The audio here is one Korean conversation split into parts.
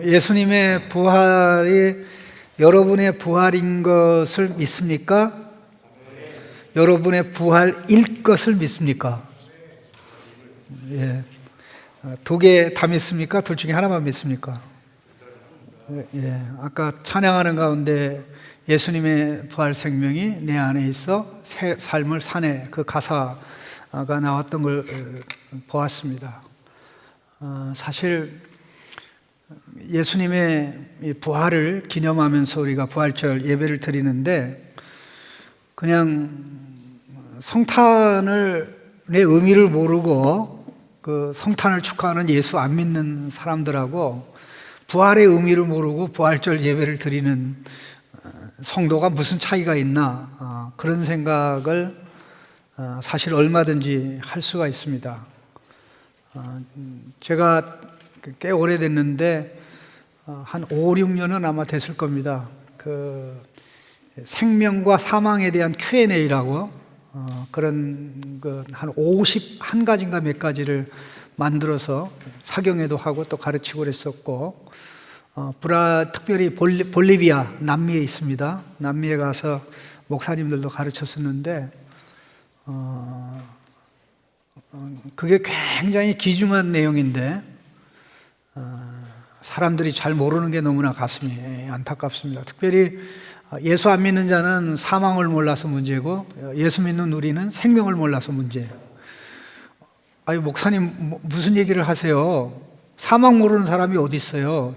예수님의 부활이 여러분의 부활인 것을 믿습니까? 여러분의 부활일 것을 믿습니까? 예. 두 개 다 믿습니까? 둘 중에 하나만 믿습니까? 예. 아까 찬양하는 가운데 예수님의 부활 생명이 내 안에 있어 새 삶을 사네, 그 가사가 나왔던 걸 보았습니다. 사실 예수님의 부활을 기념하면서 우리가 부활절 예배를 드리는데, 그냥 성탄의 의미를 모르고 그 성탄을 축하하는 예수 안 믿는 사람들하고 부활의 의미를 모르고 부활절 예배를 드리는 성도가 무슨 차이가 있나, 그런 생각을 사실 얼마든지 할 수가 있습니다. 제가 꽤 오래됐는데 한 5, 6년은 아마 됐을 겁니다. 그 생명과 사망에 대한 Q&A라고 그런 한 51가지인가 몇 가지를 만들어서 사경에도 하고 또 가르치고 그랬었고, 특별히 볼리비아, 남미에 있습니다. 남미에 가서 목사님들도 가르쳤었는데, 그게 굉장히 귀중한 내용인데 사람들이 잘 모르는 게 너무나 가슴이 안타깝습니다. 특별히 예수 안 믿는 자는 사망을 몰라서 문제고, 예수 믿는 우리는 생명을 몰라서 문제예요. 아니, 목사님 무슨 얘기를 하세요? 사망 모르는 사람이 어디 있어요?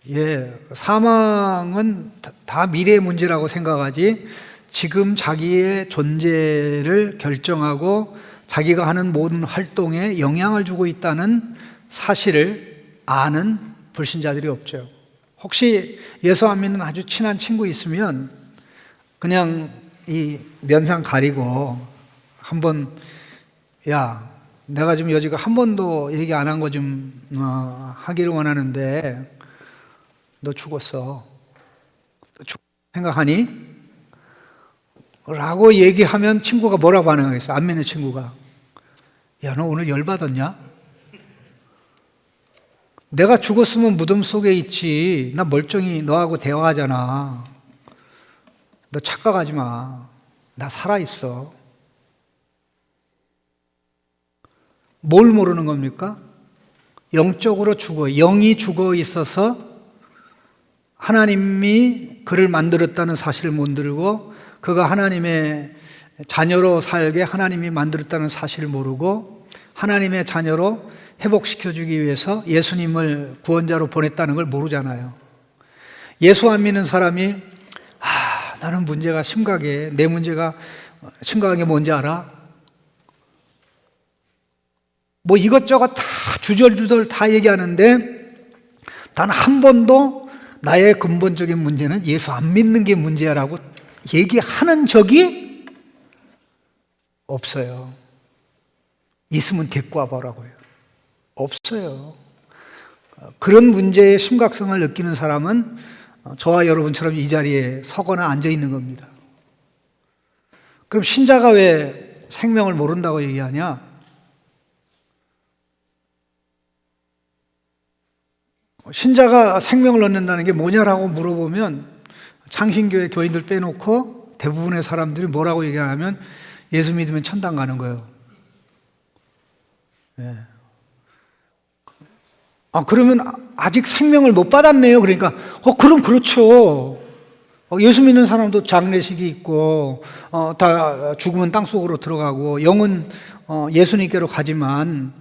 예, 사망은 다 미래의 문제라고 생각하지, 지금 자기의 존재를 결정하고 자기가 하는 모든 활동에 영향을 주고 있다는 사실을 아는 불신자들이 없죠. 혹시 예수 안 믿는 아주 친한 친구 있으면 그냥 이 면상 가리고 한번, 야, 내가 지금 여지가 한 번도 얘기 안 한 거 좀 하기를 원하는데 너 죽었어. 생각하니? 라고 얘기하면 친구가 뭐라 반응하겠어? 안 믿는 친구가. 야, 너 오늘 열받았냐? 내가 죽었으면 무덤 속에 있지. 나 멀쩡히 너하고 대화하잖아. 너 착각하지 마. 나 살아있어. 뭘 모르는 겁니까? 영적으로 죽어. 영이 죽어 있어서 하나님이 그를 만들었다는 사실을 모르고, 그가 하나님의 자녀로 살게 하나님이 만들었다는 사실을 모르고, 하나님의 자녀로 회복시켜주기 위해서 예수님을 구원자로 보냈다는 걸 모르잖아요. 예수 안 믿는 사람이 나는 문제가 심각해. 내 문제가 심각한 게 뭔지 알아? 뭐 이것저것 다 주절주절 다 얘기하는데 단 한 번도 나의 근본적인 문제는 예수 안 믿는 게 문제야라고 얘기하는 적이 없어요. 있으면 데리고 와보라고요. 없어요. 그런 문제의 심각성을 느끼는 사람은 저와 여러분처럼 이 자리에 서거나 앉아 있는 겁니다. 그럼 신자가 왜 생명을 모른다고 얘기하냐? 신자가 생명을 얻는다는 게 뭐냐라고 물어보면 창신교회 교인들 빼놓고 대부분의 사람들이 뭐라고 얘기하냐면 예수 믿으면 천당 가는 거예요. 네. 그러면 아직 생명을 못 받았네요. 그러니까 그럼 그렇죠. 예수 믿는 사람도 장례식이 있고 다 죽으면 땅속으로 들어가고 영은 예수님께로 가지만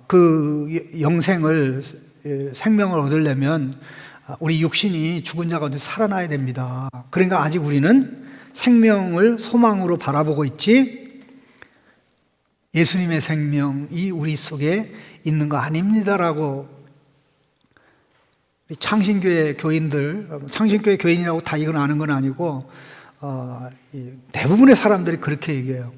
그 영생을, 생명을 얻으려면 우리 육신이 죽은 자 가운데 살아나야 됩니다. 그러니까 아직 우리는 생명을 소망으로 바라보고 있지, 예수님의 생명이 우리 속에 있는 거 아닙니다라고 창신교회 교인들, 창신교회 교인이라고 다 이건 아는 건 아니고 대부분의 사람들이 그렇게 얘기해요.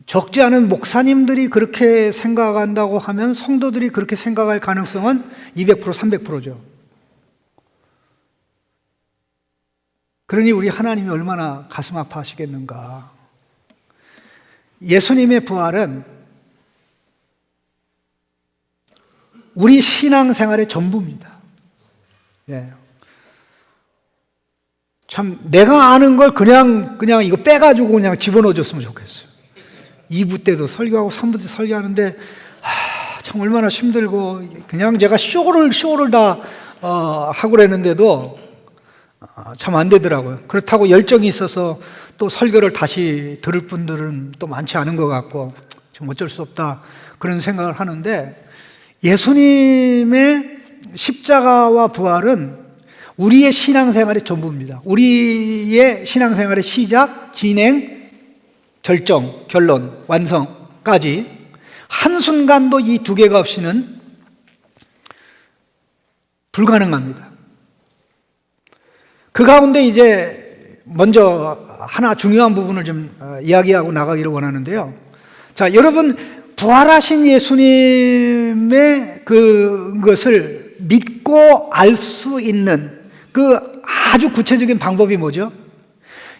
적지 않은 목사님들이 그렇게 생각한다고 하면 성도들이 그렇게 생각할 가능성은 200%, 300%죠. 그러니 우리 하나님이 얼마나 가슴 아파하시겠는가. 예수님의 부활은 우리 신앙생활의 전부입니다. 예. 참 내가 아는 걸 그냥 이거 빼가지고 그냥 집어넣어줬으면 좋겠어요. 2부 때도 설교하고 3부 때 설교하는데 참 얼마나 힘들고 그냥 제가 쇼를 다 하고 그랬는데도 참 안 되더라고요. 그렇다고 열정이 있어서 또 설교를 다시 들을 분들은 또 많지 않은 것 같고 좀 어쩔 수 없다 그런 생각을 하는데, 예수님의 십자가와 부활은 우리의 신앙생활의 전부입니다. 우리의 신앙생활의 시작, 진행, 결정, 결론, 완성까지 한순간도 이 두 개가 없이는 불가능합니다. 그 가운데 이제 먼저 하나 중요한 부분을 좀 이야기하고 나가기를 원하는데요. 자, 여러분, 부활하신 예수님의 그것을 믿고 알 수 있는 그 아주 구체적인 방법이 뭐죠?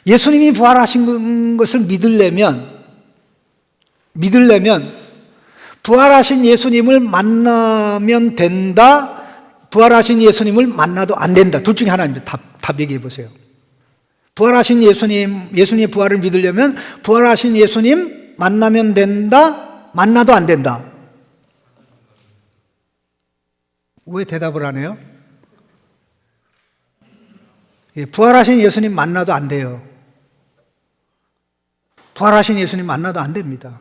예수님이 부활하신 것을 믿으려면 부활하신 예수님을 만나면 된다, 부활하신 예수님을 만나도 안 된다. 둘 중에 하나입니다. 답 얘기해 보세요. 부활하신 예수님의 부활을 믿으려면 부활하신 예수님 만나면 된다, 만나도 안 된다. 왜 대답을 안 해요? 부활하신 예수님 만나도 안 돼요. 부활하신 예수님 만나도 안 됩니다.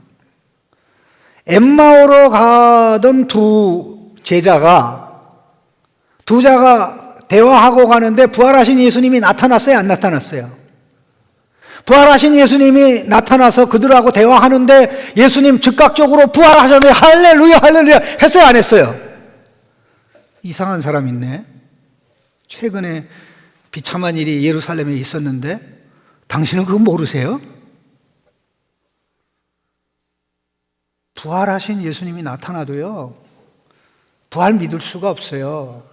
엠마오로 가던 두 제자가 대화하고 가는데 부활하신 예수님이 나타났어요, 안 나타났어요? 부활하신 예수님이 나타나서 그들하고 대화하는데 예수님 즉각적으로 부활하셨네, 할렐루야 할렐루야 했어요, 안 했어요? 이상한 사람 있네. 최근에 비참한 일이 예루살렘에 있었는데 당신은 그거 모르세요? 부활하신 예수님이 나타나도요, 부활 믿을 수가 없어요.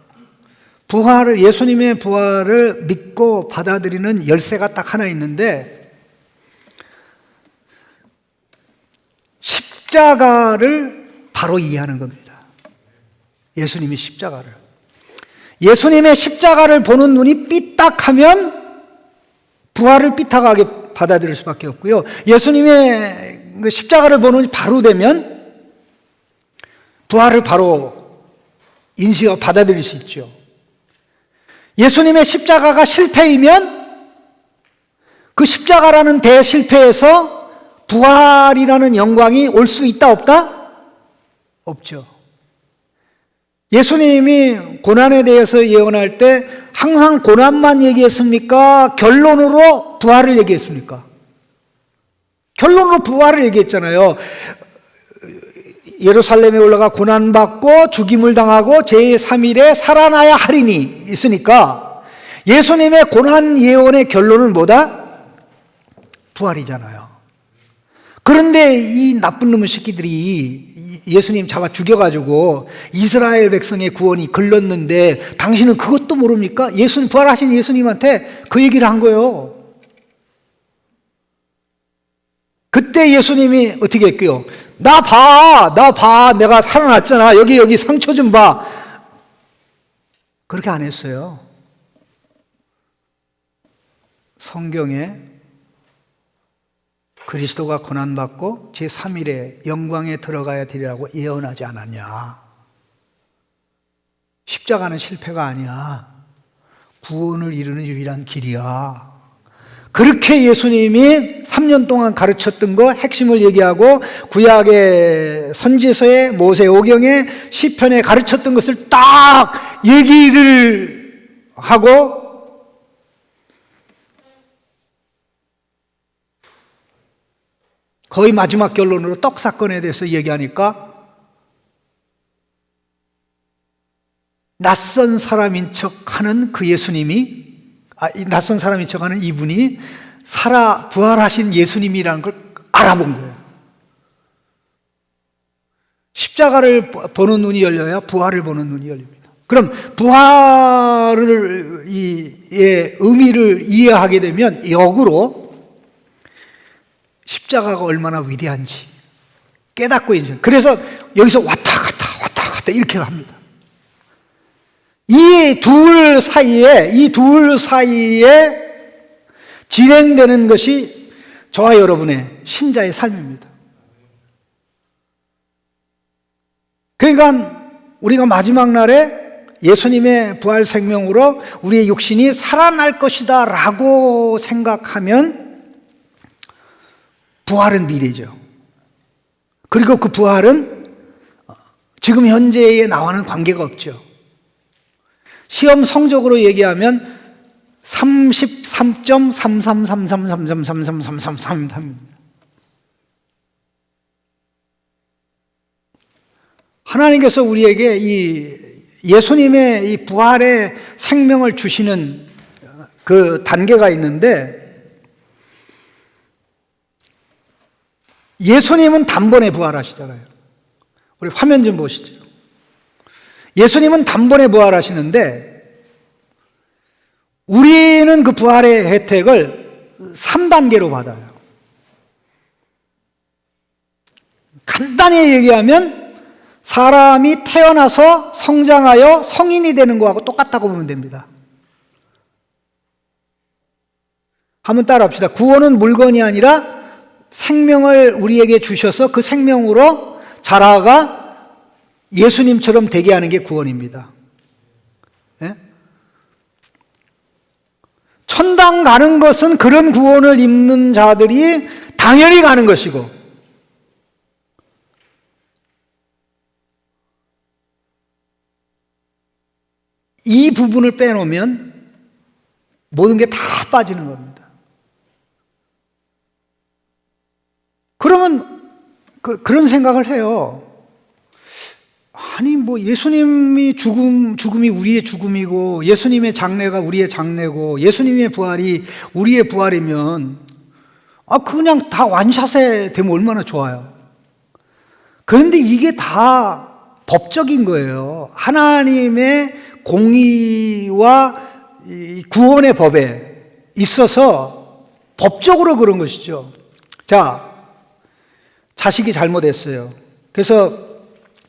예수님의 부활을 믿고 받아들이는 열쇠가 딱 하나 있는데, 십자가를 바로 이해하는 겁니다. 예수님의 십자가를 보는 눈이 삐딱하면 부활을 삐딱하게 받아들일 수밖에 없고요. 예수님의 그 십자가를 보는 눈이 바로 되면 부활을 바로 인식하고 받아들일 수 있죠. 예수님의 십자가가 실패이면 그 십자가라는 대실패에서 부활이라는 영광이 올 수 있다, 없다? 없죠. 예수님이 고난에 대해서 예언할 때 항상 고난만 얘기했습니까? 결론으로 부활을 얘기했습니까? 결론으로 부활을 얘기했잖아요. 예루살렘에 올라가 고난받고 죽임을 당하고 제3일에 살아나야 하리니 있으니까 예수님의 고난 예언의 결론은 뭐다? 부활이잖아요. 그런데 이 나쁜 놈의 새끼들이 예수님 잡아 죽여가지고 이스라엘 백성의 구원이 걸렸는데 당신은 그것도 모릅니까? 부활하신 예수님한테 그 얘기를 한 거예요. 그때 예수님이 어떻게 했고요? 나 봐, 내가 살아났잖아. 여기 상처 좀 봐. 그렇게 안 했어요. 성경에 그리스도가 고난받고 제3일에 영광에 들어가야 되리라고 예언하지 않았냐? 십자가는 실패가 아니야. 구원을 이루는 유일한 길이야. 그렇게 예수님이 3년 동안 가르쳤던 거 핵심을 얘기하고 구약의 선지서에 모세오경에 시편에 가르쳤던 것을 딱 얘기를 하고 거의 마지막 결론으로 떡 사건에 대해서 얘기하니까 낯선 사람인 척하는 그 예수님이 낯선 사람인 척하는 이분이 부활하신 예수님이라는 걸 알아본 거예요. 십자가를 보는 눈이 열려야 부활을 보는 눈이 열립니다. 그럼 부활의 의미를 이해하게 되면 역으로 십자가가 얼마나 위대한지 깨닫고 있는. 그래서 여기서 왔다 갔다 싶다 이렇게 합니다. 이 둘 사이에 진행되는 것이 저와 여러분의 신자의 삶입니다. 그러니까 우리가 마지막 날에 예수님의 부활 생명으로 우리의 육신이 살아날 것이다 라고 생각하면 부활은 미래죠. 그리고 그 부활은 지금 현재의 나와는 관계가 없죠. 시험 성적으로 얘기하면 33.3333333333입니다. 하나님께서 우리에게 이 예수님의 이 부활의 생명을 주시는 그 단계가 있는데, 예수님은 단번에 부활하시잖아요. 우리 화면 좀 보시죠. 예수님은 단번에 부활하시는데 우리는 그 부활의 혜택을 3단계로 받아요. 간단히 얘기하면 사람이 태어나서 성장하여 성인이 되는 거하고 똑같다고 보면 됩니다. 한번 따라 합시다. 구원은 물건이 아니라 생명을 우리에게 주셔서 그 생명으로 자라가 예수님처럼 되게 하는 게 구원입니다. 네? 천당 가는 것은 그런 구원을 입는 자들이 당연히 가는 것이고, 이 부분을 빼놓으면 모든 게 다 빠지는 겁니다. 그러면 그런 생각을 해요. 아니 뭐 예수님이 죽음이 우리의 죽음이고 예수님의 장래가 우리의 장래고 예수님의 부활이 우리의 부활이면 그냥 다 완샷에 되면 얼마나 좋아요. 그런데 이게 다 법적인 거예요. 하나님의 공의와 구원의 법에 있어서 법적으로 그런 것이죠. 자, 자식이 잘못했어요. 그래서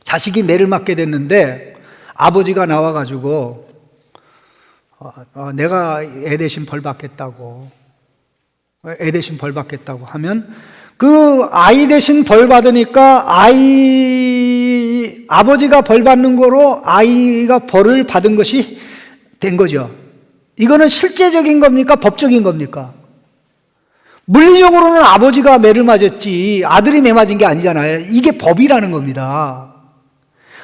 자식이 매를 맞게 됐는데 아버지가 나와가지고 내가 애 대신 벌 받겠다고 하면 그 아이 대신 벌 받으니까 아버지가 벌 받는 거로 아이가 벌을 받은 것이 된 거죠. 이거는 실제적인 겁니까? 법적인 겁니까? 물리적으로는 아버지가 매를 맞았지 아들이 매 맞은 게 아니잖아요. 이게 법이라는 겁니다.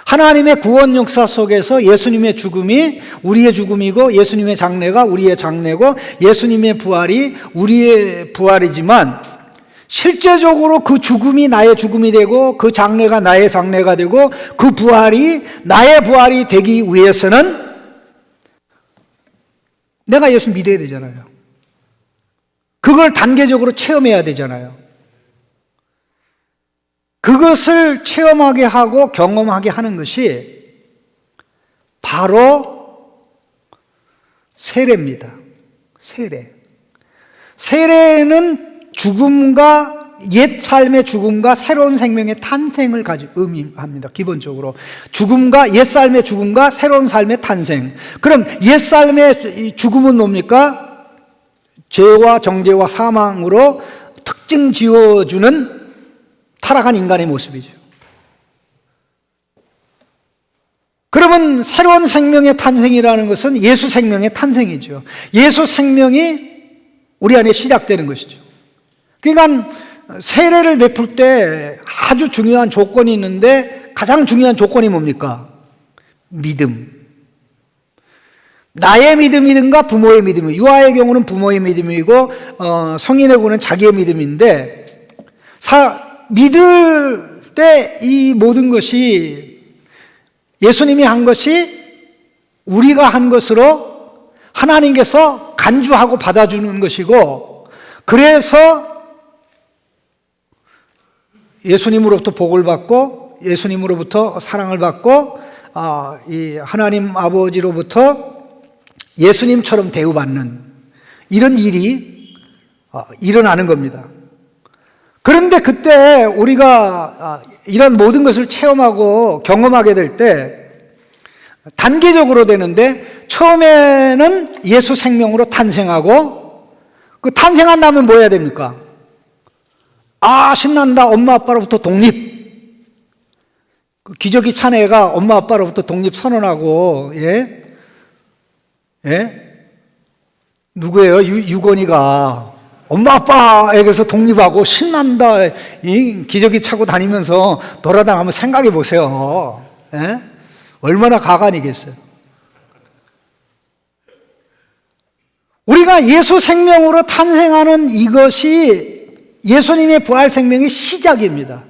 하나님의 구원 역사 속에서 예수님의 죽음이 우리의 죽음이고 예수님의 장래가 우리의 장래고 예수님의 부활이 우리의 부활이지만, 실제적으로 그 죽음이 나의 죽음이 되고 그 장래가 나의 장래가 되고 그 부활이 나의 부활이 되기 위해서는 내가 예수 믿어야 되잖아요. 그걸 단계적으로 체험해야 되잖아요. 그것을 체험하게 하고 경험하게 하는 것이 바로 세례입니다. 세례는 옛 삶의 죽음과 새로운 생명의 탄생을 의미합니다. 기본적으로 옛 삶의 죽음과 새로운 삶의 탄생. 그럼 옛 삶의 죽음은 뭡니까? 죄와 정죄와 사망으로 특징 지어주는 타락한 인간의 모습이죠. 그러면 새로운 생명의 탄생이라는 것은 예수 생명의 탄생이죠. 예수 생명이 우리 안에 시작되는 것이죠. 그러니까 세례를 베풀 때 아주 중요한 조건이 있는데, 가장 중요한 조건이 뭡니까? 믿음. 나의 믿음이든가 부모의 믿음. 유아의 경우는 부모의 믿음이고 성인의 경우는 자기의 믿음인데, 믿을 때 이 모든 것이 예수님이 한 것이 우리가 한 것으로 하나님께서 간주하고 받아주는 것이고, 그래서 예수님으로부터 복을 받고 예수님으로부터 사랑을 받고 이 하나님 아버지로부터 예수님처럼 대우받는 이런 일이 일어나는 겁니다. 그런데 그때 우리가 이런 모든 것을 체험하고 경험하게 될 때 단계적으로 되는데, 처음에는 예수 생명으로 탄생하고, 그 탄생한 다음에 뭐 해야 됩니까? 신난다. 엄마 아빠로부터 독립. 그 기저귀 찬 애가 엄마 아빠로부터 독립 선언하고, 누구예요? 유건이가 엄마 아빠에게서 독립하고 신난다. 이 기저귀 차고 다니면서 돌아다니면 한번 생각해 보세요. 얼마나 가관이겠어요. 우리가 예수 생명으로 탄생하는 이것이 예수님의 부활 생명의 시작입니다.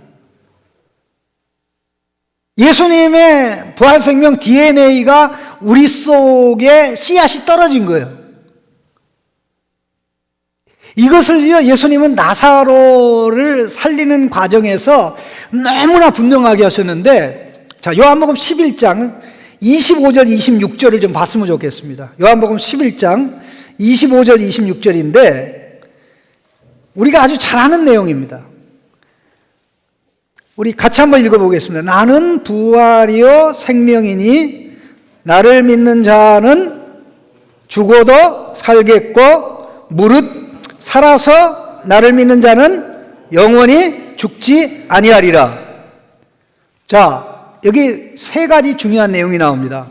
예수님의 부활 생명 DNA가 우리 속에 씨앗이 떨어진 거예요. 이것을요, 예수님은 나사로를 살리는 과정에서 너무나 분명하게 하셨는데, 자, 요한복음 11장 25절 26절을 좀 봤으면 좋겠습니다. 요한복음 11장 25절 26절인데 우리가 아주 잘 아는 내용입니다. 우리 같이 한번 읽어보겠습니다. 나는 부활이요 생명이니 나를 믿는 자는 죽어도 살겠고 무릇 살아서 나를 믿는 자는 영원히 죽지 아니하리라. 자, 여기 세 가지 중요한 내용이 나옵니다.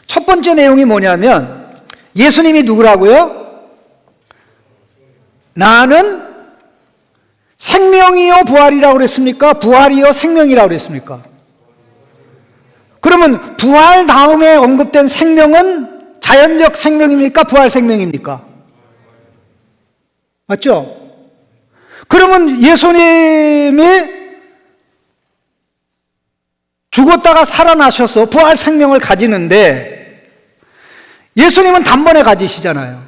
첫 번째 내용이 뭐냐면, 예수님이 누구라고요? 나는 생명이요 부활이라고 그랬습니까? 부활이요 생명이라고 그랬습니까? 그러면 부활 다음에 언급된 생명은 자연적 생명입니까? 부활 생명입니까? 맞죠? 그러면 예수님이 죽었다가 살아나셔서 부활 생명을 가지는데, 예수님은 단번에 가지시잖아요.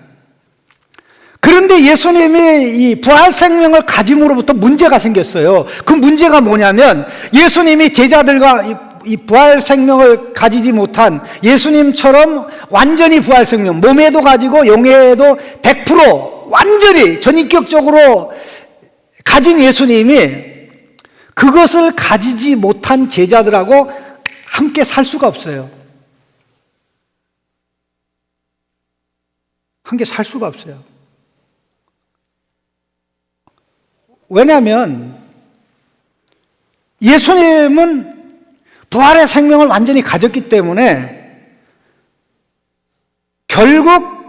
그런데 예수님이 이 부활 생명을 가짐으로부터 문제가 생겼어요. 그 문제가 뭐냐면, 예수님이 제자들과 이 부활 생명을 가지지 못한 예수님처럼 완전히 부활 생명, 몸에도 가지고 영에도 100% 완전히 전인격적으로 가진 예수님이 그것을 가지지 못한 제자들하고 함께 살 수가 없어요. 함께 살 수가 없어요. 왜냐하면 예수님은 부활의 생명을 완전히 가졌기 때문에 결국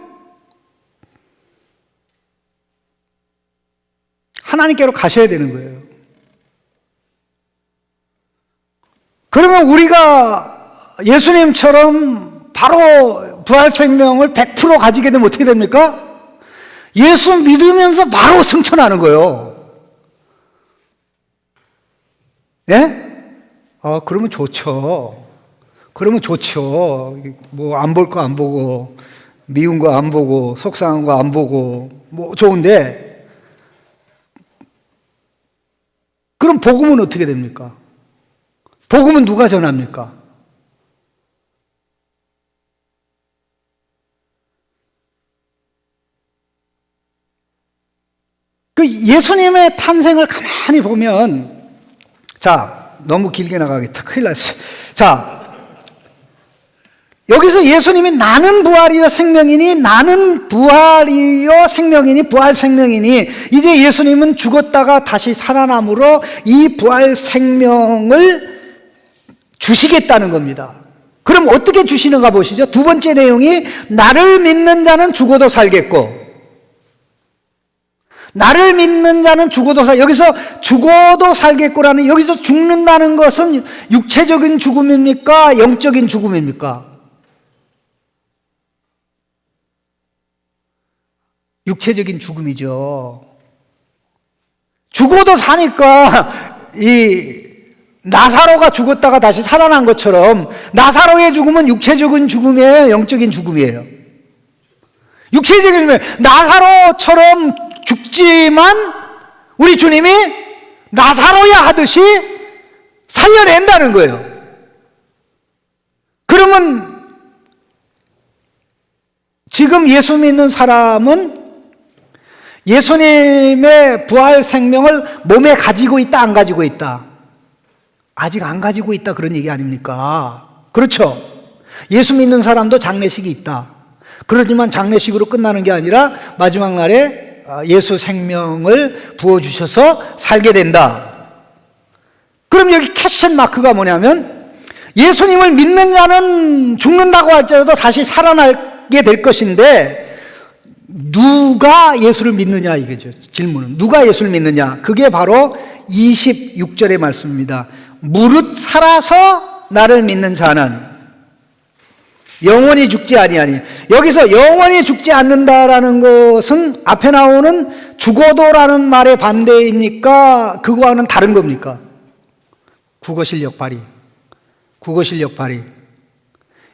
하나님께로 가셔야 되는 거예요. 그러면 우리가 예수님처럼 바로 부활 생명을 100% 가지게 되면 어떻게 됩니까? 예수 믿으면서 바로 승천하는 거예요. 예? 그러면 좋죠. 그러면 좋죠. 뭐 안 볼 거 안 보고, 미운 거 안 보고, 속상한 거 안 보고, 뭐 좋은데, 그럼 복음은 어떻게 됩니까? 복음은 누가 전합니까? 그 예수님의 탄생을 가만히 보면, 자, 너무 길게 나가겠다. 큰일 났어. 자, 여기서 예수님이 나는 부활이요 생명이니, 나는 부활이요 생명이니, 부활 생명이니, 이제 예수님은 죽었다가 다시 살아남으로 이 부활 생명을 주시겠다는 겁니다. 그럼 어떻게 주시는가 보시죠. 두 번째 내용이 나를 믿는 자는 죽어도 살겠고, 나를 믿는 자는 죽어도 여기서 죽어도 살겠고라는, 여기서 죽는다는 것은 육체적인 죽음입니까? 영적인 죽음입니까? 육체적인 죽음이죠. 죽어도 사니까 이 나사로가 죽었다가 다시 살아난 것처럼 나사로의 죽음은 육체적인 죽음이에요? 영적인 죽음이에요? 육체적인 죽음이에요. 나사로처럼 죽지만 우리 주님이 나사로야 하듯이 살려낸다는 거예요. 그러면 지금 예수 믿는 사람은 예수님의 부활 생명을 몸에 가지고 있다, 안 가지고 있다? 아직 안 가지고 있다, 그런 얘기 아닙니까? 그렇죠? 예수 믿는 사람도 장례식이 있다. 그러지만 장례식으로 끝나는 게 아니라 마지막 날에 예수 생명을 부어주셔서 살게 된다. 그럼 여기 퀘스천 마크가 뭐냐면, 예수님을 믿는 자는 죽는다고 할지라도 다시 살아나게 될 것인데 누가 예수를 믿느냐, 이거죠. 질문은 누가 예수를 믿느냐? 그게 바로 26절의 말씀입니다. 무릇 살아서 나를 믿는 자는 영원히 죽지 아니하니. 여기서 영원히 죽지 않는다라는 것은 앞에 나오는 죽어도라는 말의 반대입니까? 그거와는 다른 겁니까? 국어 실력 발휘.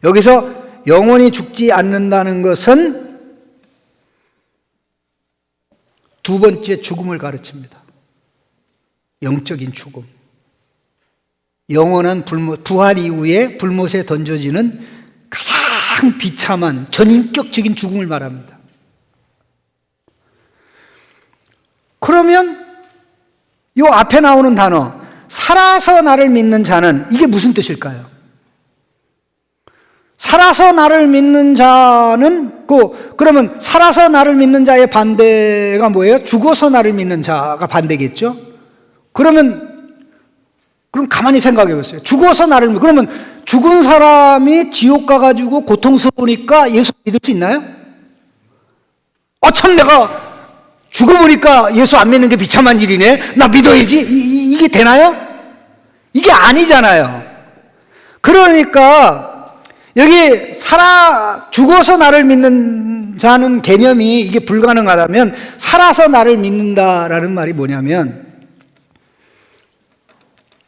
여기서 영원히 죽지 않는다는 것은 두 번째 죽음을 가르칩니다. 영적인 죽음. 영원한 부활 이후에 불못에 던져지는 가장 비참한 전인격적인 죽음을 말합니다. 그러면 이 앞에 나오는 단어, 살아서 나를 믿는 자는, 이게 무슨 뜻일까요? 살아서 나를 믿는 자는, 그러면 살아서 나를 믿는 자의 반대가 뭐예요? 죽어서 나를 믿는 자가 반대겠죠? 그럼 가만히 생각해 보세요. 죽어서 나를 그러면 죽은 사람이 지옥 가가지고 고통스러우니까 예수 믿을 수 있나요? 참 내가 죽어보니까 예수 안 믿는 게 비참한 일이네, 나 믿어야지, 이게 되나요? 이게 아니잖아요. 그러니까 여기 죽어서 나를 믿는 자는 개념이 이게 불가능하다면, 살아서 나를 믿는다라는 말이 뭐냐면,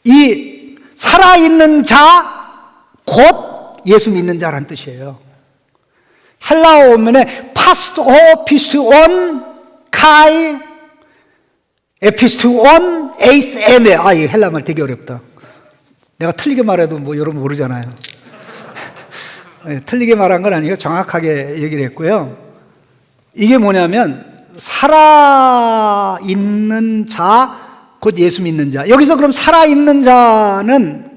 이 살아있는 자 곧 예수 믿는 자란 뜻이에요. 헬라어 원문에 파스토 피스토온 카이 에피스토온 에이스 에메. 이 헬라말 되게 어렵다. 내가 틀리게 말해도 뭐 여러분 모르잖아요. 틀리게 말한 건 아니고 정확하게 얘기를 했고요. 이게 뭐냐면 살아있는 자 곧 예수 믿는 자. 여기서 그럼 살아있는 자는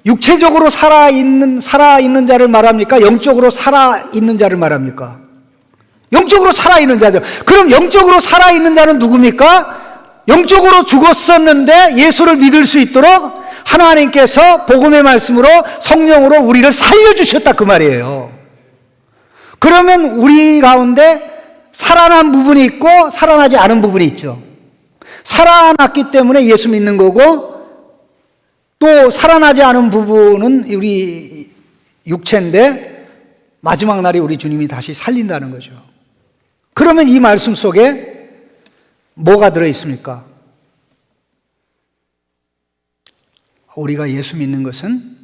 육체적으로 살아있는 자를 말합니까? 영적으로 살아있는 자를 말합니까? 영적으로 살아있는 자죠. 그럼 영적으로 살아있는 자는 누굽니까? 영적으로 죽었었는데 예수를 믿을 수 있도록 하나님께서 복음의 말씀으로 성령으로 우리를 살려주셨다, 그 말이에요. 그러면 우리 가운데 살아난 부분이 있고 살아나지 않은 부분이 있죠. 살아났기 때문에 예수 믿는 거고, 또 살아나지 않은 부분은 우리 육체인데 마지막 날에 우리 주님이 다시 살린다는 거죠. 그러면 이 말씀 속에 뭐가 들어있습니까? 우리가 예수 믿는 것은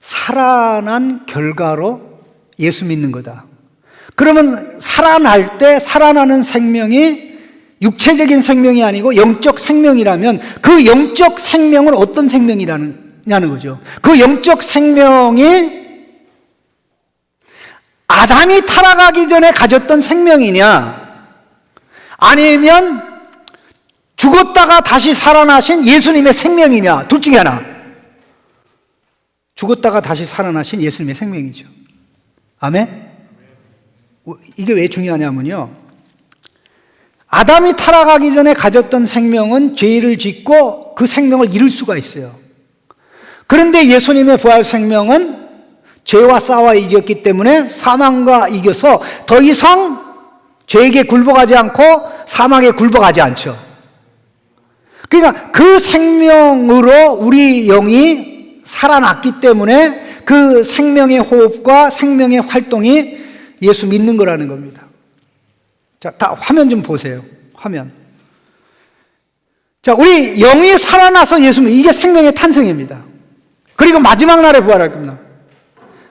살아난 결과로 예수 믿는 거다. 그러면 살아날 때 살아나는 생명이 육체적인 생명이 아니고 영적 생명이라면, 그 영적 생명은 어떤 생명이냐는 거죠. 그 영적 생명이 아담이 타락하기 전에 가졌던 생명이냐, 아니면 죽었다가 다시 살아나신 예수님의 생명이냐, 둘 중에 하나. 죽었다가 다시 살아나신 예수님의 생명이죠. 아멘? 이게 왜 중요하냐면요, 아담이 타락하기 전에 가졌던 생명은 죄를 짓고 그 생명을 잃을 수가 있어요. 그런데 예수님의 부활 생명은 죄와 싸워 이겼기 때문에 사망과 이겨서 더 이상 죄에게 굴복하지 않고 사망에 굴복하지 않죠. 그러니까 그 생명으로 우리 영이 살아났기 때문에 그 생명의 호흡과 생명의 활동이 예수 믿는 거라는 겁니다. 자, 다 화면 좀 보세요. 화면. 자, 우리 영이 살아나서 예수 믿는, 이게 생명의 탄생입니다. 그리고 마지막 날에 부활할 겁니다.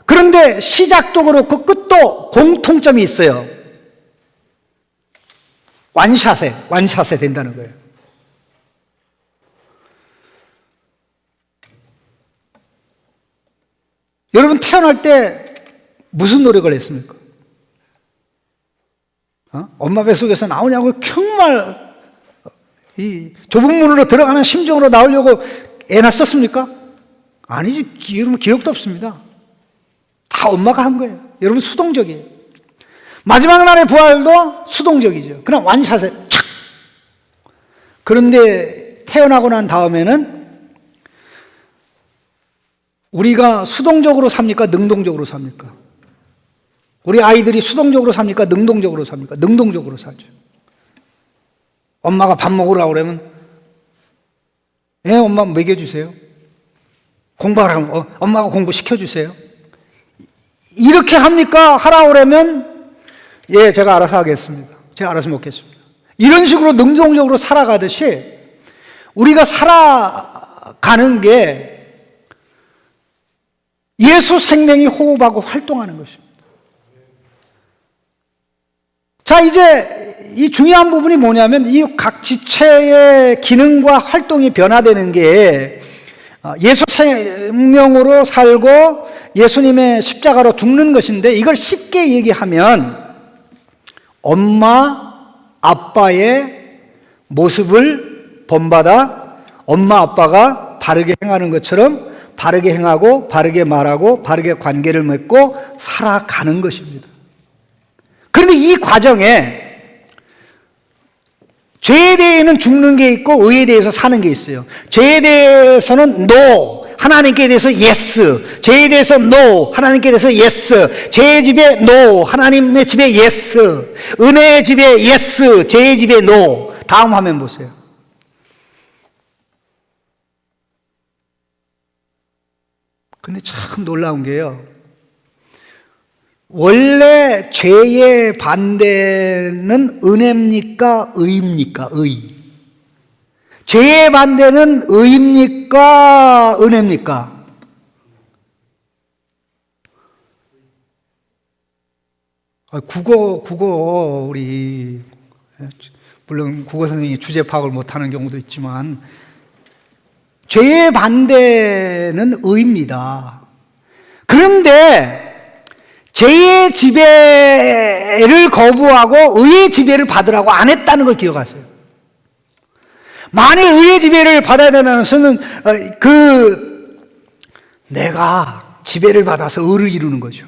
그런데 시작도 그렇고 끝도 공통점이 있어요. 완샷에 된다는 거예요. 여러분 태어날 때 무슨 노력을 했습니까? 엄마 뱃속에서 나오냐고 정말 이 좁은 문으로 들어가는 심정으로 나오려고 애 낳았습니까? 아니지. 여러분 기억도 없습니다. 다 엄마가 한 거예요. 여러분 수동적이에요. 마지막 날의 부활도 수동적이죠. 그냥 완샷에 착. 그런데 태어나고 난 다음에는 우리가 수동적으로 삽니까? 능동적으로 삽니까? 우리 아이들이 수동적으로 삽니까? 능동적으로 삽니까? 능동적으로 사죠. 엄마가 밥 먹으라고 그러면 엄마 먹여주세요. 공부하라면 엄마가 공부 시켜주세요. 이렇게 합니까? 하라고 그러면 제가 알아서 하겠습니다. 제가 알아서 먹겠습니다. 이런 식으로 능동적으로 살아가듯이 우리가 살아가는 게 예수 생명이 호흡하고 활동하는 것입니다. 자, 이제 이 중요한 부분이 뭐냐면 이 각 지체의 기능과 활동이 변화되는 게 예수 생명으로 살고 예수님의 십자가로 죽는 것인데, 이걸 쉽게 얘기하면 엄마, 아빠의 모습을 본받아 엄마, 아빠가 바르게 행하는 것처럼 바르게 행하고 바르게 말하고 바르게 관계를 맺고 살아가는 것입니다. 그런데 이 과정에 죄에 대해서는 죽는 게 있고 의에 대해서 사는 게 있어요. 죄에 대해서는 no, 하나님께 대해서 yes. 죄에 대해서 no, 하나님께 대해서 yes. 죄의 집에 no, 하나님의 집에 yes. 은혜의 집에 yes, 죄의 집에 no. 다음 화면 보세요. 근데 참 놀라운 게요, 원래 죄의 반대는 은혜입니까? 의입니까? 의. 죄의 반대는 의입니까? 은혜입니까? 국어 우리 물론 국어 선생님이 주제 파악을 못하는 경우도 있지만 죄의 반대는 의입니다. 그런데 죄의 지배를 거부하고 의의 지배를 받으라고 안 했다는 걸 기억하세요. 만일 의의 지배를 받아야 되는 것은 내가 지배를 받아서 의를 이루는 거죠.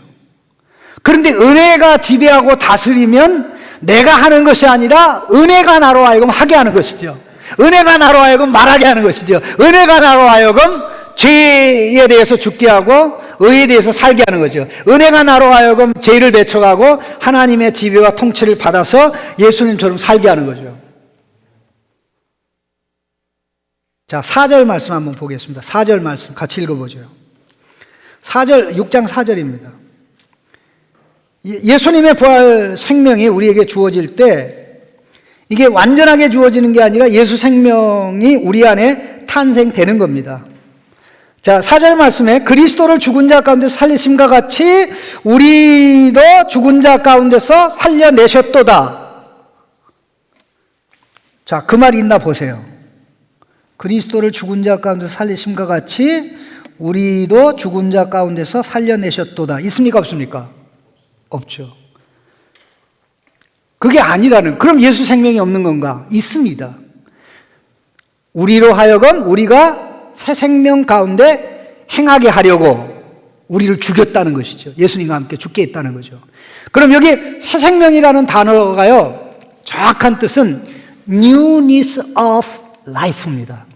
그런데 은혜가 지배하고 다스리면 내가 하는 것이 아니라 은혜가 나로 하여금 하게 하는 것이죠. 은혜가 나로 하여금 말하게 하는 것이죠. 은혜가 나로 하여금 죄에 대해서 죽게 하고 의에 대해서 살게 하는 거죠. 은혜가 나로 하여금 죄를 배척하고 하나님의 지배와 통치를 받아서 예수님처럼 살게 하는 거죠. 자, 4절 말씀 한번 보겠습니다. 4절 말씀 같이 읽어보죠. 6장 4절입니다. 예수님의 부활 생명이 우리에게 주어질 때 이게 완전하게 주어지는 게 아니라 예수 생명이 우리 안에 탄생되는 겁니다. 자, 4절 말씀에 그리스도를 죽은 자 가운데서 살리심과 같이 우리도 죽은 자 가운데서 살려내셨도다. 자, 그 말 있나 보세요. 그리스도를 죽은 자 가운데서 살리심과 같이 우리도 죽은 자 가운데서 살려내셨도다. 있습니까? 없습니까? 없죠. 그게 아니라는, 그럼 예수 생명이 없는 건가? 있습니다. 우리로 하여금 우리가 새 생명 가운데 행하게 하려고 우리를 죽였다는 것이죠. 예수님과 함께 죽게 했다는 거죠. 그럼 여기 새 생명이라는 단어가요, 정확한 뜻은 newness of life입니다.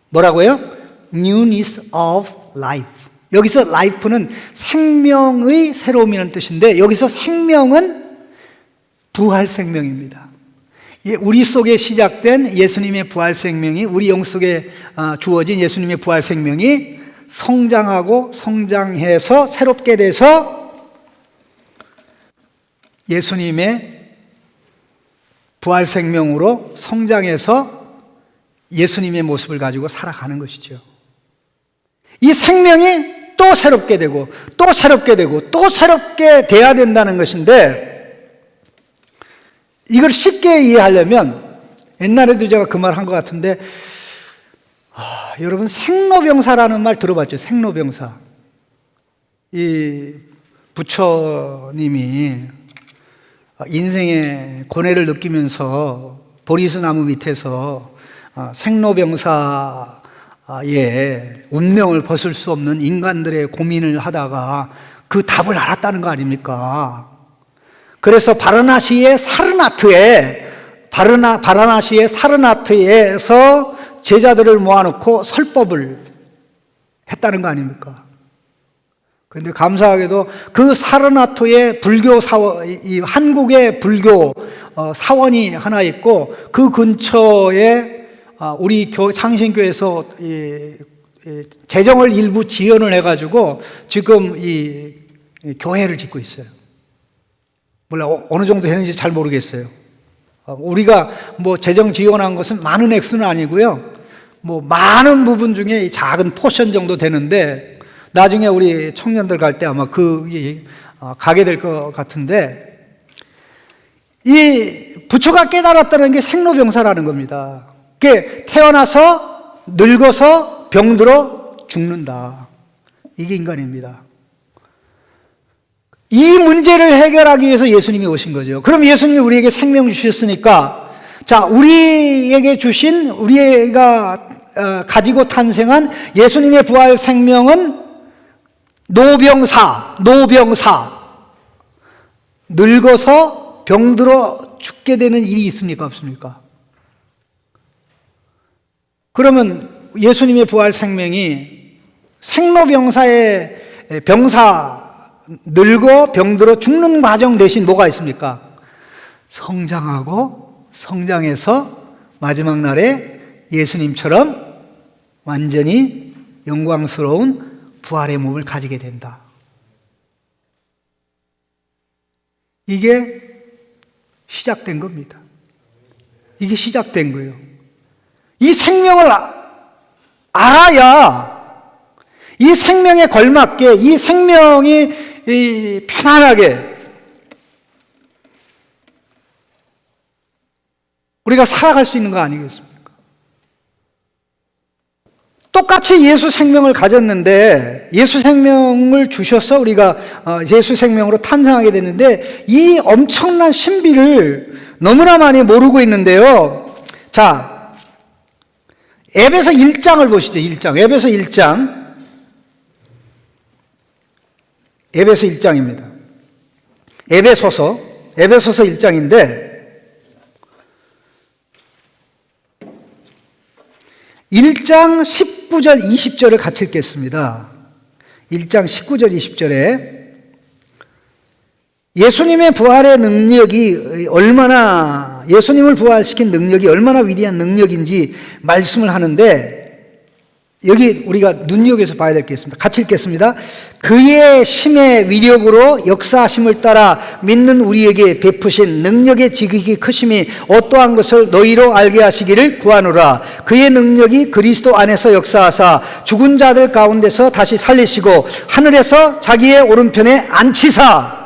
뭐라고요? newness of life. 여기서 life는 생명의 새로움이라는 뜻인데, 여기서 생명은 부활 생명입니다. 우리 속에 시작된 예수님의 부활 생명이, 우리 영 속에 주어진 예수님의 부활 생명이 성장하고 성장해서 새롭게 돼서 예수님의 부활 생명으로 성장해서 예수님의 모습을 가지고 살아가는 것이죠. 이 생명이 또 새롭게 되고 또 새롭게 되고 또 새롭게 돼야 된다는 것인데, 이걸 쉽게 이해하려면 옛날에도 제가 그 말 한 것 같은데, 여러분 생로병사라는 말 들어봤죠? 생로병사. 이 부처님이 인생의 고뇌를 느끼면서 보리스 나무 밑에서 생로병사의 운명을 벗을 수 없는 인간들의 고민을 하다가 그 답을 알았다는 거 아닙니까? 그래서 바라나시의 사르나트에서 제자들을 모아놓고 설법을 했다는 거 아닙니까? 그런데 감사하게도 그 사르나트의 불교 사원, 이 한국의 불교 사원이 하나 있고 그 근처에 우리 창신교에서 재정을 일부 지원을 해가지고 지금 이 교회를 짓고 있어요. 몰라 어느 정도 되는지 잘 모르겠어요. 우리가 뭐 재정 지원한 것은 많은 액수는 아니고요. 뭐 많은 부분 중에 작은 포션 정도 되는데 나중에 우리 청년들 갈 때 아마 가게 될 것 같은데 이 부처가 깨달았다는 게 생로병사라는 겁니다. 그게 태어나서 늙어서 병들어 죽는다. 이게 인간입니다. 이 문제를 해결하기 위해서 예수님이 오신 거죠. 그럼 예수님이 우리에게 생명 주셨으니까 자, 우리에게 주신 우리가 가지고 탄생한 예수님의 부활 생명은 노병사 늙어서 병들어 죽게 되는 일이 있습니까 없습니까? 그러면 예수님의 부활 생명이 생로병사의 병사 늙어 병들어 죽는 과정 대신 뭐가 있습니까? 성장하고 성장해서 마지막 날에 예수님처럼 완전히 영광스러운 부활의 몸을 가지게 된다. 이게 시작된 겁니다. 이게 시작된 거예요. 이 생명을 알아야 이 생명에 걸맞게 이 생명이 편안하게 우리가 살아갈 수 있는 거 아니겠습니까? 똑같이 예수 생명을 가졌는데 예수 생명을 주셔서 우리가 예수 생명으로 탄생하게 됐는데 이 엄청난 신비를 너무나 많이 모르고 있는데요. 자, 에베소 1장을 보시죠. 1장. 에베소 1장. 에베소 1장입니다. 에베소서 1장인데 1장 19절 20절을 같이 읽겠습니다. 1장 19절 20절에 예수님의 부활의 능력이 얼마나 예수님을 부활시킨 능력이 얼마나 위대한 능력인지 말씀을 하는데 여기 우리가 눈여겨서 봐야 될 게 있습니다. 같이 읽겠습니다. 그의 힘의 위력으로 역사하심을 따라 믿는 우리에게 베푸신 능력의 지극히 크심이 어떠한 것을 너희로 알게 하시기를 구하노라. 그의 능력이 그리스도 안에서 역사하사 죽은 자들 가운데서 다시 살리시고 하늘에서 자기의 오른편에 앉히사.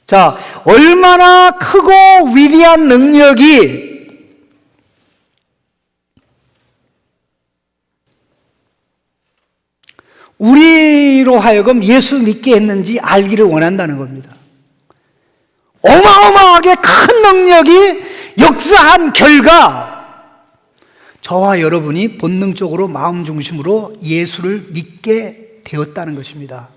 자, 얼마나 크고 위대한 능력이 우리로 하여금 예수 믿게 했는지 알기를 원한다는 겁니다. 어마어마하게 큰 능력이 역사한 결과 저와 여러분이 본능적으로 마음 중심으로 예수를 믿게 되었다는 것입니다.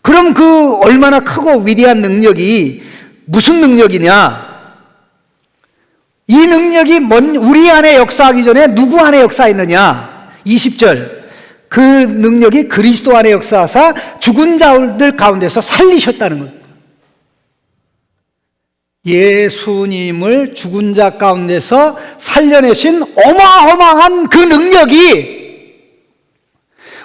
그럼 그 얼마나 크고 위대한 능력이 무슨 능력이냐? 이 능력이 우리 안에 역사하기 전에 누구 안에 역사했느냐? 20절. 그 능력이 그리스도 안에 역사하사 죽은 자들 가운데서 살리셨다는 겁니다. 예수님을 죽은 자 가운데서 살려내신 어마어마한 그 능력이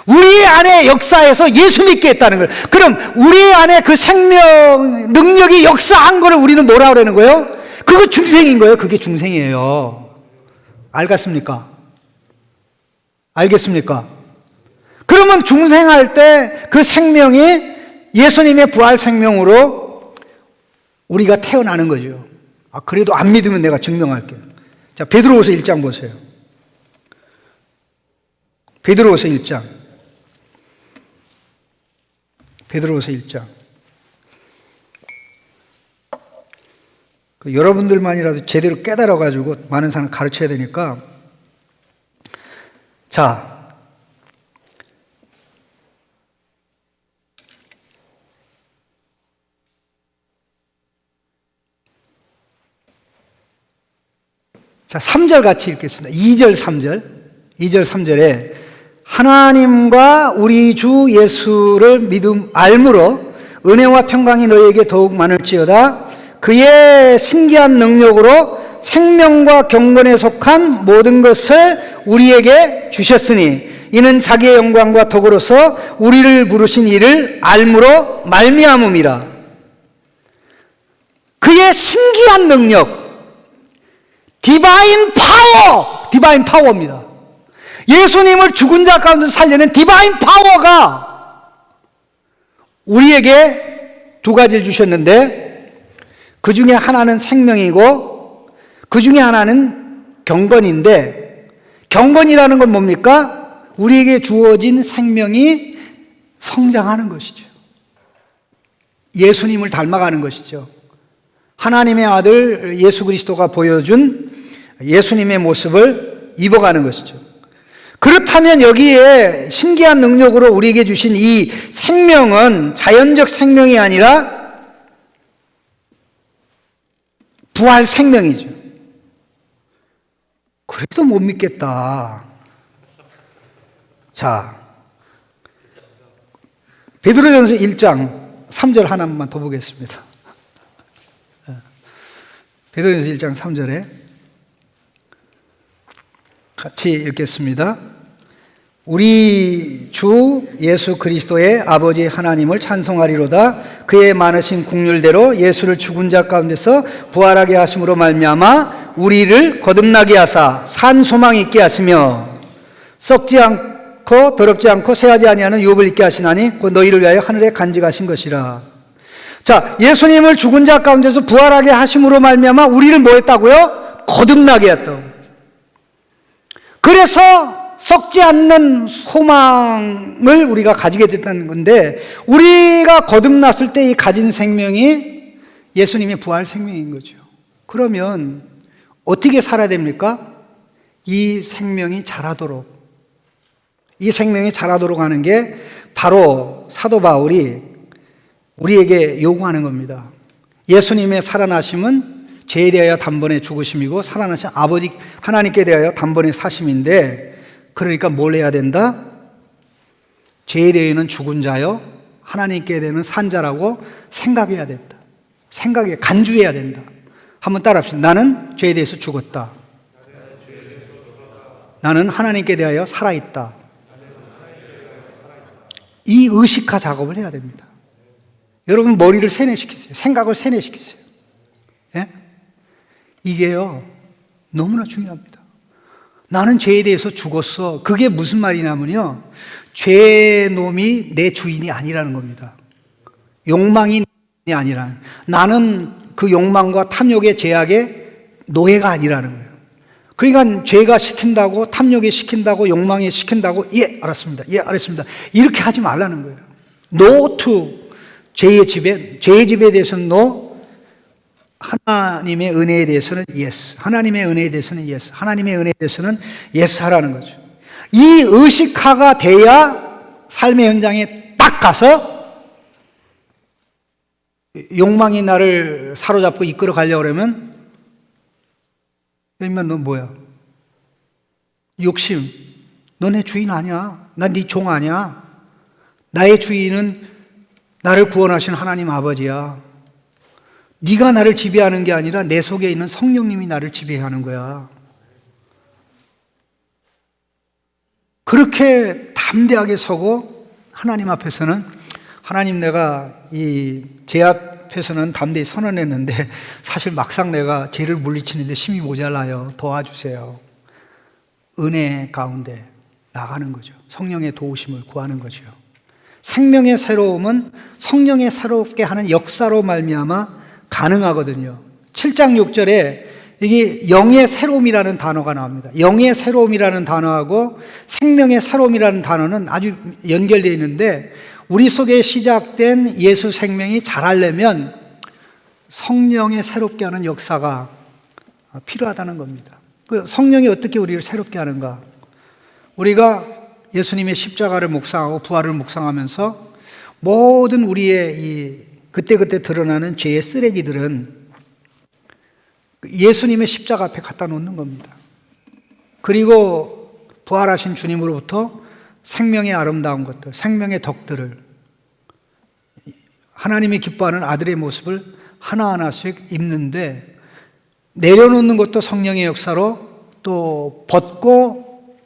우리 안에 역사해서 예수 믿게 했다는 거예요. 그럼 우리 안에 그 생명 능력이 역사한 거를 우리는 뭐라 그러는 거예요? 그거 중생인 거예요. 그게 중생이에요. 알겠습니까? 알겠습니까? 그러면 중생할 때 그 생명이 예수님의 부활 생명으로 우리가 태어나는 거죠. 그래도 안 믿으면 내가 증명할게요. 자, 베드로후서 1장 보세요. 베드로후서 1장. 베드로후서 1장. 여러분들만이라도 제대로 깨달아가지고 많은 사람 가르쳐야 되니까. 자, 자, 3절 같이 읽겠습니다. 2절, 3절. 2절, 3절에 하나님과 우리 주 예수를 알므로 은혜와 평강이 너희에게 더욱 많을지어다. 그의 신기한 능력으로 생명과 경건에 속한 모든 것을 우리에게 주셨으니 이는 자기의 영광과 덕으로서 우리를 부르신 이를 알므로 말미암음이라. 그의 신기한 능력, 디바인 파워입니다. 예수님을 죽은 자 가운데 살려낸 디바인 파워가 우리에게 두 가지를 주셨는데, 그 중에 하나는 생명이고 그 중에 하나는 경건인데, 경건이라는 건 뭡니까? 우리에게 주어진 생명이 성장하는 것이죠. 예수님을 닮아가는 것이죠. 하나님의 아들 예수 그리스도가 보여준 예수님의 모습을 입어가는 것이죠. 그렇다면 여기에 신기한 능력으로 우리에게 주신 이 생명은 자연적 생명이 아니라 부활 생명이죠. 그래도 못 믿겠다. 자, 베드로전서 1장 3절 하나만 더 보겠습니다. 베드로전서 1장 3절에 같이 읽겠습니다. 우리 주 예수 그리스도의 아버지 하나님을 찬송하리로다. 그의 많으신 국률대로 예수를 죽은 자 가운데서 부활하게 하심으로 말미암아 우리를 거듭나게 하사 산 소망 있게 하시며 썩지 않고 더럽지 않고 새하지 아니하는 유업을 있게 하시나니 곧 너희를 위하여 하늘에 간직하신 것이라. 자, 예수님을 죽은 자 가운데서 부활하게 하심으로 말미암아 우리를 뭐 했다고요? 거듭나게 했다고. 그래서 썩지 않는 소망을 우리가 가지게 됐다는 건데, 우리가 거듭났을 때 이 가진 생명이 예수님의 부활 생명인 거죠. 그러면 어떻게 살아야 됩니까? 이 생명이 자라도록 하는 게 바로 사도 바울이 우리에게 요구하는 겁니다. 예수님의 살아나심은 죄에 대하여 단번에 죽으심이고 살아나신 아버지 하나님께 대하여 단번에 사심인데, 그러니까 뭘 해야 된다? 죄에 대해서는 죽은 자요, 하나님께 대해서는 산 자라고 생각해야 된다. 간주해야 된다. 한번 따라합시다. 나는 죄에 대해서 죽었다. 나는 하나님께 대하여 살아있다. 이 의식화 작업을 해야 됩니다. 여러분 머리를 세뇌시키세요. 생각을 세뇌시키세요. 예? 이게요 너무나 중요합니다. 나는 죄에 대해서 죽었어. 그게 무슨 말이냐면요, 죄의 놈이 내 주인이 아니라는 겁니다. 욕망이 아니라, 나는 그 욕망과 탐욕의 제약의 노예가 아니라는 거예요. 그러니까 죄가 시킨다고, 탐욕이 시킨다고, 욕망이 시킨다고, 예 알았습니다, 예 알았습니다, 이렇게 하지 말라는 거예요. No to 죄의 집에 대해서는 no, 하나님의 은혜에 대해서는 yes, 하나님의 은혜에 대해서는 yes, 하나님의 은혜에 대해서는 yes 하라는 거죠. 이 의식화가 돼야 삶의 현장에 딱 가서 욕망이 나를 사로잡고 이끌어 가려고 그러면, 너 뭐야? 욕심, 너 내 주인 아니야. 난 네 종 아니야. 나의 주인은 나를 구원하신 하나님 아버지야. 네가 나를 지배하는 게 아니라 내 속에 있는 성령님이 나를 지배하는 거야. 그렇게 담대하게 서고 하나님 앞에서는, 하나님 내가 이 제 앞에서는 담대히 선언했는데 사실 막상 내가 죄를 물리치는데 힘이 모자라요. 도와주세요. 은혜 가운데 나가는 거죠. 성령의 도우심을 구하는 거죠. 생명의 새로움은 성령의 새롭게 하는 역사로 말미암아 가능하거든요. 7장 6절에 이게 영의 새로움이라는 단어가 나옵니다. 영의 새로움이라는 단어하고 생명의 새로움이라는 단어는 아주 연결되어 있는데, 우리 속에 시작된 예수 생명이 자라려면 성령의 새롭게 하는 역사가 필요하다는 겁니다. 그 성령이 어떻게 우리를 새롭게 하는가? 우리가 예수님의 십자가를 묵상하고 부활을 묵상하면서 모든 우리의 이 그때그때 드러나는 죄의 쓰레기들은 예수님의 십자가 앞에 갖다 놓는 겁니다. 그리고 부활하신 주님으로부터 생명의 아름다운 것들, 생명의 덕들을, 하나님이 기뻐하는 아들의 모습을 하나하나씩 입는데, 내려놓는 것도 성령의 역사로, 또 벗고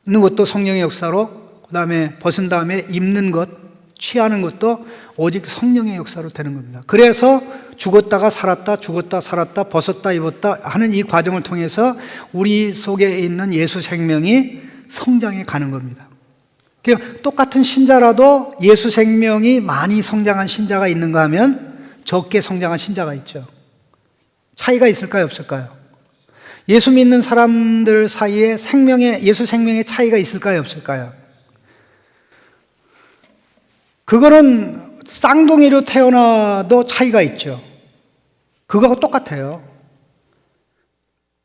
있는 것도 성령의 역사로, 그 다음에 벗은 다음에 입는 것, 취하는 것도 오직 성령의 역사로 되는 겁니다. 그래서 죽었다가 살았다, 죽었다 살았다, 벗었다 입었다 하는 이 과정을 통해서 우리 속에 있는 예수 생명이 성장해 가는 겁니다. 똑같은 신자라도 예수 생명이 많이 성장한 신자가 있는가 하면 적게 성장한 신자가 있죠. 차이가 있을까요, 없을까요? 예수 믿는 사람들 사이에 예수 생명의 차이가 있을까요, 없을까요? 그거는 쌍둥이로 태어나도 차이가 있죠. 그거하고 똑같아요.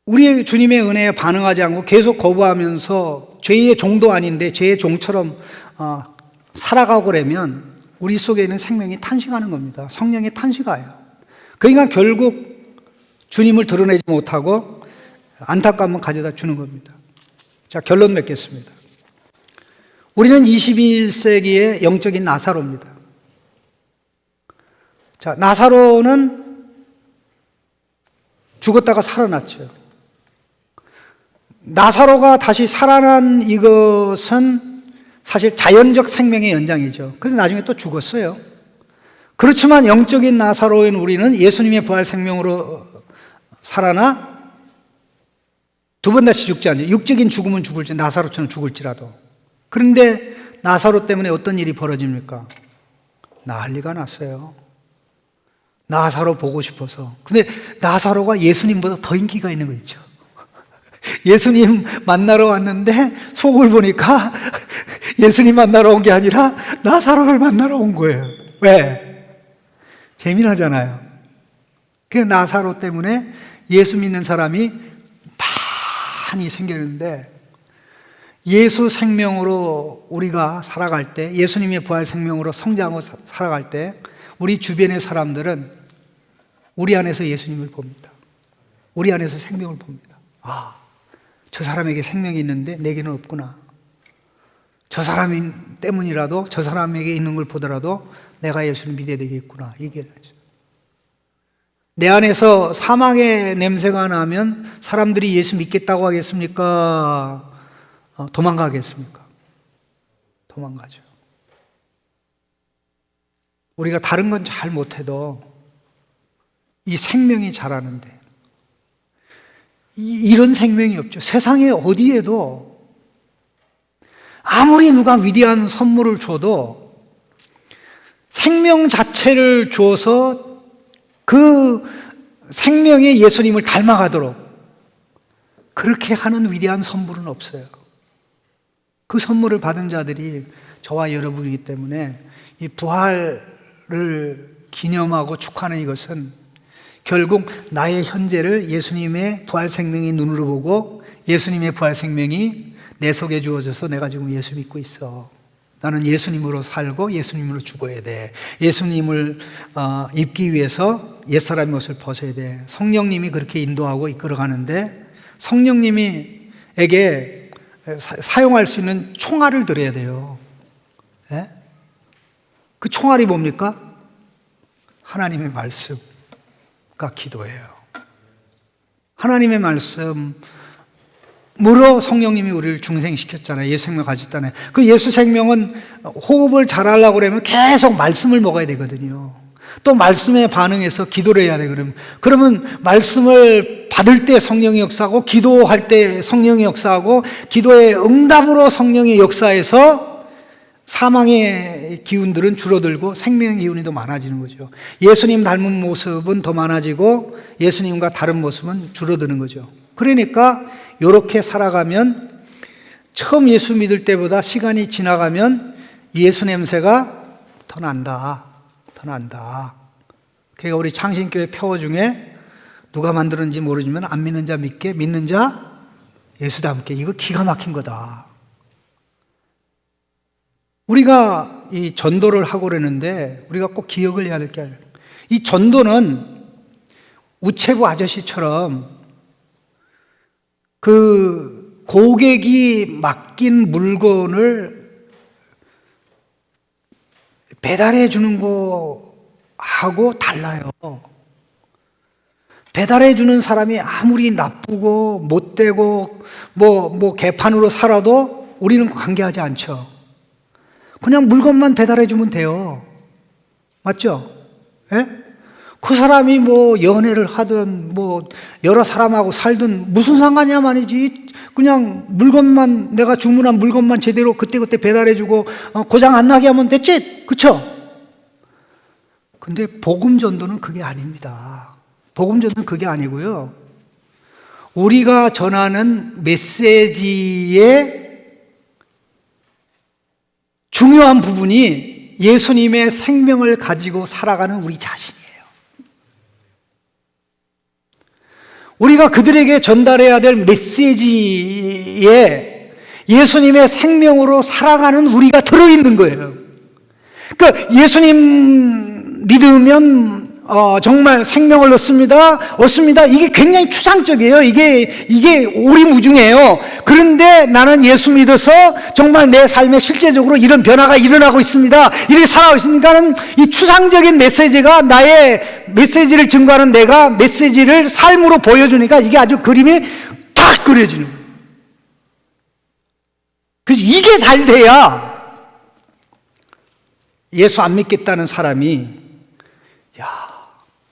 우리의 주님의 은혜에 반응하지 않고 계속 거부하면서 죄의 종도 아닌데 죄의 종처럼 살아가고 그러면 우리 속에 있는 생명이 탄식하는 겁니다. 성령이 탄식해요. 그러니까 결국 주님을 드러내지 못하고 안타까움을 가져다 주는 겁니다. 자, 결론 맺겠습니다. 우리는 21세기의 영적인 나사로입니다. 자, 나사로는 죽었다가 살아났죠. 나사로가 다시 살아난 이것은 사실 자연적 생명의 연장이죠. 그래서 나중에 또 죽었어요. 그렇지만 영적인 나사로인 우리는 예수님의 부활 생명으로 살아나 두 번 다시 죽지 않죠. 육적인 죽음은 죽을지, 나사로처럼 죽을지라도. 그런데 나사로 때문에 어떤 일이 벌어집니까? 난리가 났어요. 나사로 보고 싶어서. 근데 나사로가 예수님보다 더 인기가 있는 거 있죠. 예수님 만나러 왔는데 속을 보니까 예수님 만나러 온 게 아니라 나사로를 만나러 온 거예요. 왜? 재미나잖아요. 그 나사로 때문에 예수 믿는 사람이 많이 생겼는데, 예수 생명으로 우리가 살아갈 때, 예수님의 부활 생명으로 성장하고 살아갈 때 우리 주변의 사람들은 우리 안에서 예수님을 봅니다. 우리 안에서 생명을 봅니다. 아, 저 사람에게 생명이 있는데 내게는 없구나. 저 사람 때문이라도, 저 사람에게 있는 걸 보더라도 내가 예수를 믿어야 되겠구나. 이게 내 안에서 사망의 냄새가 나면 사람들이 예수 믿겠다고 하겠습니까? 도망가겠습니까? 도망가죠. 우리가 다른 건 잘 못해도 이 생명이 자라는데, 이런 생명이 없죠. 세상에 어디에도 아무리 누가 위대한 선물을 줘도 생명 자체를 줘서 그 생명의 예수님을 닮아가도록 그렇게 하는 위대한 선물은 없어요. 그 선물을 받은 자들이 저와 여러분이기 때문에 이 부활을 기념하고 축하하는 이것은 결국 나의 현재를 예수님의 부활 생명의 눈으로 보고 예수님의 부활 생명이 내 속에 주어져서 내가 지금 예수 믿고 있어. 나는 예수님으로 살고 예수님으로 죽어야 돼. 예수님을 입기 위해서 옛사람의 옷을 벗어야 돼. 성령님이 그렇게 인도하고 이끌어가는데, 성령님에게 사용할 수 있는 총알을 드려야 돼요. 예? 그 총알이 뭡니까? 하나님의 말씀과 기도예요. 하나님의 말씀으로 성령님이 우리를 중생시켰잖아요. 예수 생명을 가졌잖아요. 그 예수 생명은 호흡을 잘하려고 그러면 계속 말씀을 먹어야 되거든요. 또 말씀에 반응해서 기도를 해야 되거든요. 그러면 말씀을 받을 때 성령이 역사하고, 기도할 때 성령이 역사하고, 기도의 응답으로 성령이 역사해서 사망의 기운들은 줄어들고 생명의 기운이 더 많아지는 거죠. 예수님 닮은 모습은 더 많아지고 예수님과 다른 모습은 줄어드는 거죠. 그러니까 이렇게 살아가면 처음 예수 믿을 때보다 시간이 지나가면 예수 냄새가 더 난다. 그러니까 우리 창신교회 표어 중에 누가 만들었는지 모르지만 안 믿는 자 믿게, 믿는 자 예수 닮게. 이거 기가 막힌 거다. 우리가 이 전도를 하고 그러는데 우리가 꼭 기억을 해야 될 게 아니에요. 이 전도는 우체부 아저씨처럼 그 고객이 맡긴 물건을 배달해 주는 거하고 달라요. 배달해 주는 사람이 아무리 나쁘고 못되고 뭐 개판으로 살아도 우리는 관계하지 않죠. 그냥 물건만 배달해 주면 돼요. 맞죠? 예? 그 사람이 뭐 연애를 하든 뭐 여러 사람하고 살든 무슨 상관이야 말이지. 그냥 물건만, 내가 주문한 물건만 제대로 그때그때 배달해 주고 고장 안 나게 하면 됐지. 그쵸? 근데 복음 전도는 그게 아닙니다. 복음 전도는 그게 아니고요. 우리가 전하는 메시지의 중요한 부분이 예수님의 생명을 가지고 살아가는 우리 자신이에요. 우리가 그들에게 전달해야 될 메시지에 예수님의 생명으로 살아가는 우리가 들어있는 거예요. 그러니까 예수님 믿으면 정말 생명을 얻습니다. 이게 굉장히 추상적이에요. 이게 오리무중이에요. 그런데 나는 예수 믿어서 정말 내 삶에 실제적으로 이런 변화가 일어나고 있습니다. 이렇게 살아가고 있으니까는 이 추상적인 메시지가 나의 메시지를 증거하는 내가 메시지를 삶으로 보여주니까 이게 아주 그림이 탁 그려지는 거예요. 그래서 이게 잘 돼야 예수 안 믿겠다는 사람이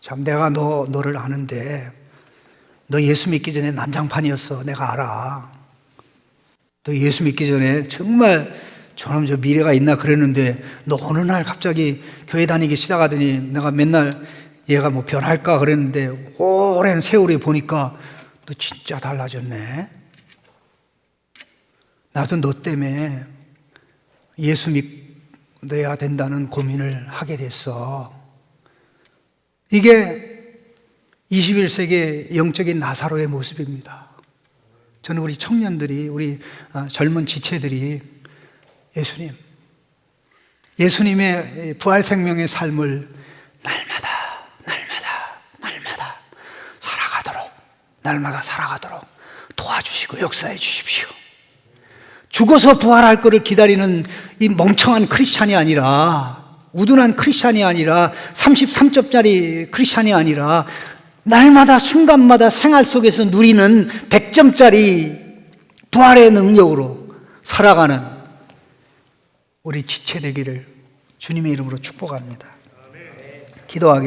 참 내가 너를 아는데 너 예수 믿기 전에 난장판이었어. 내가 알아. 너 예수 믿기 전에 정말 저놈 저 미래가 있나 그랬는데 너 어느 날 갑자기 교회 다니기 시작하더니 내가 맨날 얘가 뭐 변할까 그랬는데 오랜 세월이 보니까 너 진짜 달라졌네. 나도 너 때문에 예수 믿어야 된다는 고민을 하게 됐어. 이게 21세기의 영적인 나사로의 모습입니다. 저는 우리 청년들이, 우리 젊은 지체들이 예수님의 부활 생명의 삶을 날마다 살아가도록 도와주시고 역사해 주십시오. 죽어서 부활할 것을 기다리는 이 멍청한 크리스찬이 아니라, 우둔한 크리스찬이 아니라, 33점짜리 크리스찬이 아니라 날마다 순간마다 생활 속에서 누리는 100점짜리 부활의 능력으로 살아가는 우리 지체 되기를 주님의 이름으로 축복합니다. 기도하겠습니다.